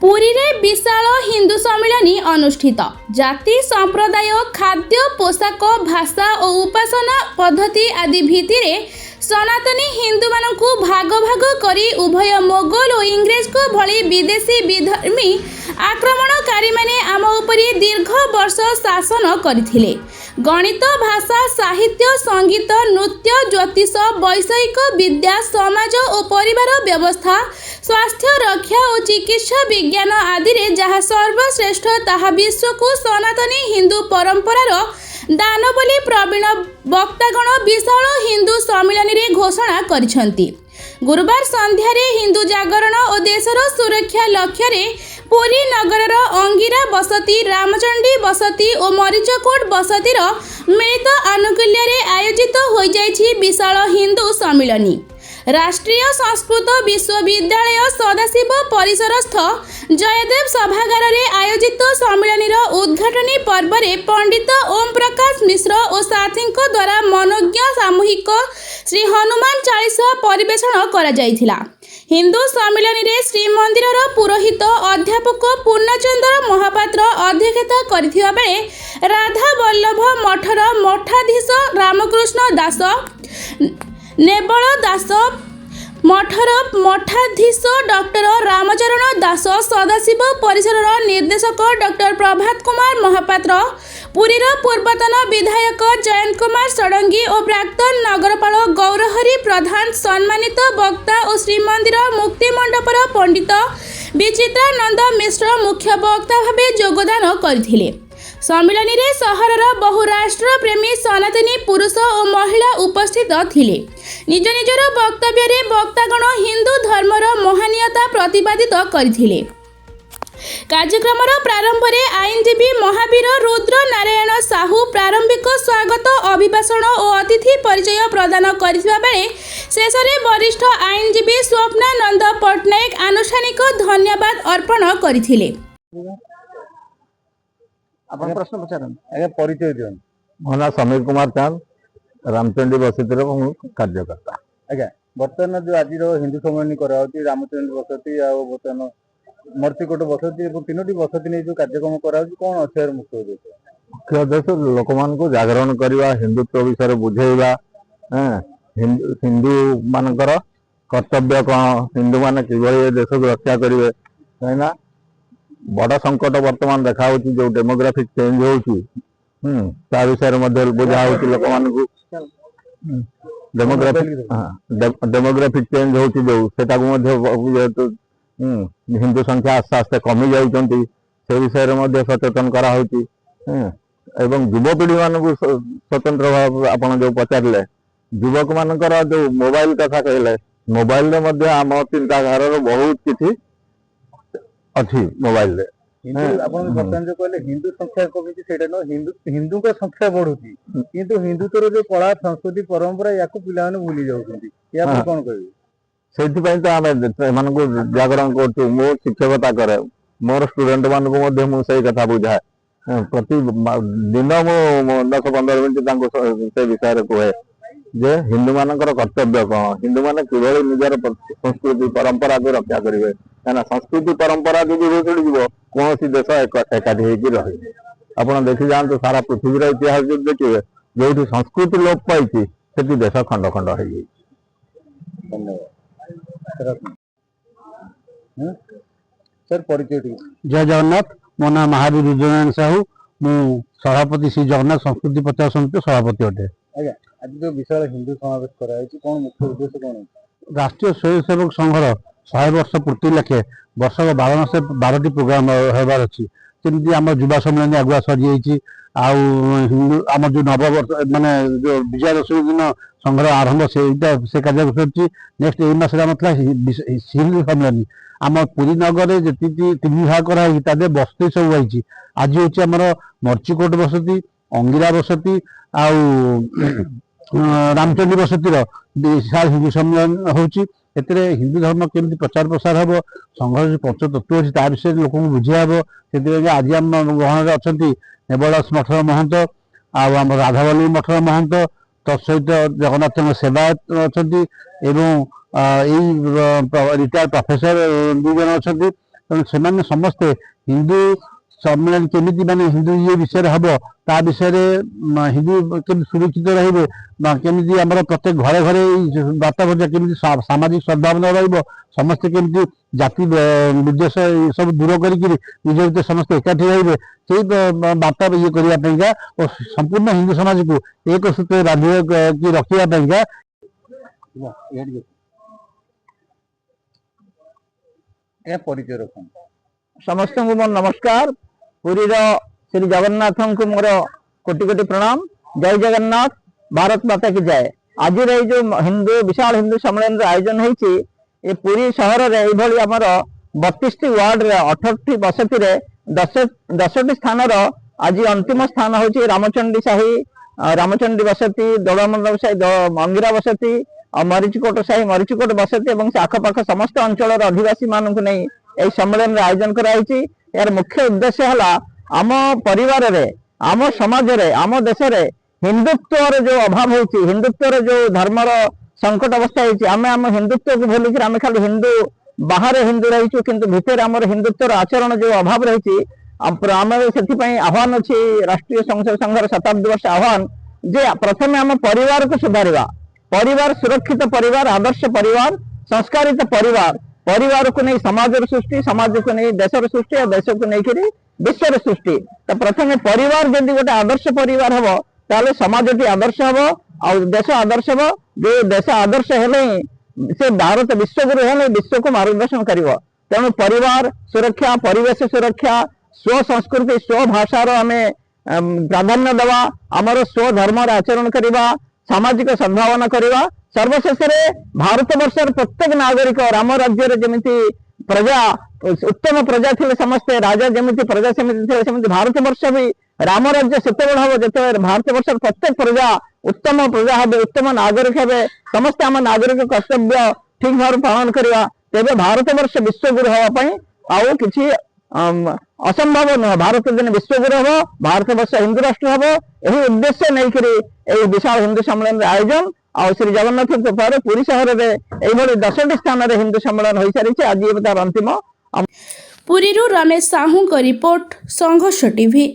पुरी रे विशाल हिंदू सम्मिलनी अनुष्ठित। जाति संप्रदाय खाद्य पोशाक भाषा और उपासना पद्धति आदि भित्तिरे सनातनी हिंदू मानकु भाग भाग करी उभय मोगल और इंग्रेज को भली विदेशी विधर्मी आक्रमणकारी माने आम उपरि दीर्घ वर्ष शासन करथिले। गणित भाषा साहित्य संगीत नृत्य ज्योतिष वैषयिक विद्या समाज और परिवार व्यवस्था स्वास्थ्य रक्षा और चिकित्सा विज्ञान आदि रे जहाँ सर्वश्रेष्ठ ताहा विश्व को सनातनी हिंदू परंपरार दान बोली प्रवीण वक्तागण विशाल हिंदू सम्मिलन रे घोषणा करिसेंती। गुरुवार संध्या हिंदू जागरण और देशर सुरक्षा लक्ष्य रे पुरी नगर अंगिरा बसती रामचंडी बसती और मरीचकोट बसतीर मिलित आनुकूल्य रे आयोजित हो जाइछि विशाल हिंदू सम्मिलनी। राष्ट्रीय संस्कृत विश्वविद्यालय सदाशिव परिसरस्थ जयदेव सभागार रे आयोजित सम्मिलनीर उद्घाटनी पर्व रे पंडित ओम प्रकाश मिश्र और साथी द्वारा मनोज्ञ सामूहिक श्री हनुमान चालीसा परिवेषण करा जायथिला। हिंदू सम्मिलनी रे श्रीमंदिर पुरोहित अध्यापक पूर्णचंद्र महापात्र अध्यक्षता करथिबा बेले राधा वल्लभ मठर मठाधीश रामकृष्ण दास नेबल दास मठर मठाधीश डॉक्टर रामचरण दास सदाशिव परिसर निर्देशक डॉक्टर प्रभात कुमार महापात्र पुरीर पूर्वतन विधायक जयंत कुमार षडंगी और प्राक्तन नगरपाल गौरहरि प्रधान सम्मानित वक्ता और श्रीमंदिर मुक्ति मंडपर पंडित विचित्रानंद मिश्र मुख्य वक्ता भावे योगदान करथिले। सम्मिलनी रे सहरर बहुराष्ट्र प्रेमी सनातनी पुरुष और महिला उपस्थित थिले। निज निजर वक्तव्य रे वक्तागण हिंदू धर्मर महानीयता प्रतिपादित करथिले। कार्यक्रमर प्रारंभ रे आईनजीवी महावीर रुद्र नारायण साहू प्रारंभिक स्वागत अभिभाषण और अतिथि परिचय प्रदान करथिबा बेले शेष रे वरिष्ठ आईनजीवी स्वप्नानंद पटनायक आनुष्ठानिक धन्यवाद अर्पण करथिले। आपण प्रश्न पचारन आगे परिचय दियन। मो ना समीर कुमार चांद रामचंडी बसती कार्यकर्ता। आगे बर्तमान जो आज हिंदू सम्मेलन करा रामचंडी बसती आ बर्तमान मर्तिकोट बसती और तीनोटी बसती नहीं जो कार्यक्रम करा कौन अच्छे मुख्य उद्देश्य? मुख्य उद्देश्य लोक मान जागरण करवा हिंदुत्व विषय बुझेगा हिंदू मानकर कर्तव्य कौन हिंदू मान कि देश को रक्षा करेंगे कहीं बड़ संकट वर्तमान देखा जो डेमोग्राफिक चेंज होती विषय बुझा लोक मान डेमोग्राफिक चेंज होती जो जेहेतु हिंदू संख्या आस्ते आस्ते कमी जाती से विषय सचेतन करा युवपीढ़ी मान स्वतंत्र भाव आप जो पचारे युवक मानकर जो मोबाइल कथा कहले मोबाइल आम चिंताधार बहुत किसी अच्छी मोबाइल हिंदू संख्या कमी हिंदू का संख्या बढ़ुची किंतु हिंदुत्वर जो कला संस्कृति परंपरा या पिला भूली जाऊँ कौन कह से आम जागरण कर शिक्षकता करे मोर स्टूडेंट मान से कथा बुझाए प्रति दिन मु 10-15 मिनट से विषय कहे जे हिंदू मानकर कर्तव्य कौन हिंदू मान कि निजर संस्कृति परंपरा को रक्षा करेंगे क्या संस्कृति परंपरा जो बिगड़ कौन देश एकाठी होकर रही आप देखी जातु सारा पृथ्वीर इतिहास जो देखिए जो संस्कृति लोप पाई से देश खंड खंड हो गई। सर परिचय जय जगन्नाथ मो ना महावीर रुद्रनारायण साहू मु सभापति श्री जगन्नाथ संस्कृति प्रचार समिति सभापति अटे। आज्ञा आज जो विशाल हिंदू समावेश कराई कौन मुख्य उद्देश्य कौन? राष्ट्रीय स्वयंसेवक संघर 100 वर्ष पूर्ति लक्षे वर्ष 12 मास 12टी प्रोग्राम होबार अच्छी जमी आम युवा सम्मेलन आगुआ सरी हिंदू आम जो नववर्ष माने जो विजयादशमी दिन संघर आरंभ से कार्य नेक्स्ट यही मस हिंदू सम्मेलन आम पुरी नगर जी 3 भाग कराई बसती सब आई आज हूँ मर्चिकोट बसती अंगिरा बसती आउ रामचंडी बसतीर विशाल हिंदू सम्मेलन होची हिंदू धर्म केमती प्रचार प्रसार हम संघर जो पंचतत्व अच्छी ता विषय लोक बुझेब से आज आम गहन अच्छा नेबदास मठर महंत आम राधावल्ली मठर महंत तत्सहित जगन्नाथ सेवायत अच्छा रिटायर्ड प्रोफेसर 2 जन अच्छा ତେଣୁ ସେମାନେ ସମସ୍ତେ ହିନ୍ଦୁ ସମ୍ମିଳନୀ କେମିତି ମାନେ ହିନ୍ଦୁ ଇଏ ବିଷୟରେ ହବ ତା ବିଷୟରେ ହିନ୍ଦୁ କେମିତି ସୁରକ୍ଷିତ ରହିବେ ବା କେମିତି ଆମର ପ୍ରତ୍ୟେକ ଘରେ ଘରେ ଏଇ ବାତାବରଣ କେମିତି ସାମାଜିକ ସଦ୍ଭାବନା ରହିବ ସମସ୍ତେ କେମିତି ଜାତି ବିଦ୍ୱେଷ ସବୁ ଦୂର କରିକିରି ନିଜ ଭିତରେ ସମସ୍ତେ ଏକାଠି ରହିବେ ସେଇ ବାର୍ତ୍ତା ଇଏ କରିବା ପାଇଁକା ଓ ସମ୍ପୂର୍ଣ୍ଣ ହିନ୍ଦୁ ସମାଜକୁ ଏକ ସୂତ୍ରରେ ବାନ୍ଧି ରଖିବା ପାଇଁକା ପରିଚୟ ରଖନ୍ତୁ। ସମସ୍ତଙ୍କୁ ମୋର ନମସ୍କାର। ପୁରୀର ଶ୍ରୀ ଜଗନ୍ନାଥଙ୍କୁ ମୋର କୋଟି କୋଟି ପ୍ରଣାମ। ଜୟ ଜଗନ୍ନାଥ, ଭାରତ ମାତା की जय। आज जो हिंदू विशाल हिंदू सम्मेलन आयोजन होती ए पुरी सहर में यही आमर 32 वार्ड 18 बसती 10टी स्थान आज अंतिम स्थान हूँ रामचंडी साही, रामचंडी बसती, दोड़मंडल साही, मंगिरा बसती, मरीचकोट साही, मरीचकोट बसती और आखपाख समस्त अंचल अधिवासी मानक नहीं यही सम्मेलन आयोजन कराई। यार मुख्य उद्देश्य है आम परिवार रे, आम समाज रे, आम देश रे हिंदुत्व जो अभाव होती, हिंदुत्व जो धर्मर संकट अवस्था होती, आम हिंदुत्व को भूलिक आम खाली हिंदू बाहर हिंदू रहीचु किंतु भितर आम हिंदुत्वर आचरण जो अभाव रही आम से आह्वान अच्छी राष्ट्रीय संघर 27 वर्ष आह्वान जे प्रथम आम परिवार को सुधारिबा, परिवार सुरक्षित परिवार, आदर्श परिवार, संस्कारित परिवार, परिवार को नहीं समाज सृष्टि, समाज को नहीं देशर सृष्टि और देश को नहीं विश्व सृष्टि। तो प्रथम परिवार जब गोटे आदर्श परिवार हम ताले समाजटी आदर्श हम आ देश आदर्श हम। जो देश आदर्श है से भारत विश्वगुरु है विश्व को मार्गदर्शन कर। तेणु परिवार सुरक्षा, परिवेश सुरक्षा, स्व संस्कृति स्व भाषार आम प्राधान्य देवा, आमर स्व धर्म आचरण करवा, सामाजिक सद्भावना करवा। सर्वशेष भारत वर्षर प्रत्येक नागरिक राम राज्य जमीती प्रजा उत्तम प्रजा थे समस्ते राजा जमीती प्रजा सेमती भारत वर्ष भी राम राज्य से हम जो भारत वर्ष प्रत्येक प्रजा उत्तम प्रजा हे, उत्तम नागरिक हे, समस्ते आम नागरिक कर्तव्य ठीक भाव पालन करवा। तेज भारत वर्ष विश्वगुरु हाँपाई आउ कि असंभव नुह। भारत दिन विश्वगुरु हम, भारत वर्ष हिंदू राष्ट्र हम, यही उद्देश्य नहीं करी विशाल हिंदू सम्मेलन आयोजन आ श्री जगन्नाथ कृपार पुरी सहर में यही 10टी स्थान हिंदू सम्मेलन हो सारी। आज तार अंतिम। पुरीरू रमेश साहू का रिपोर्ट, संघर्ष टीवी।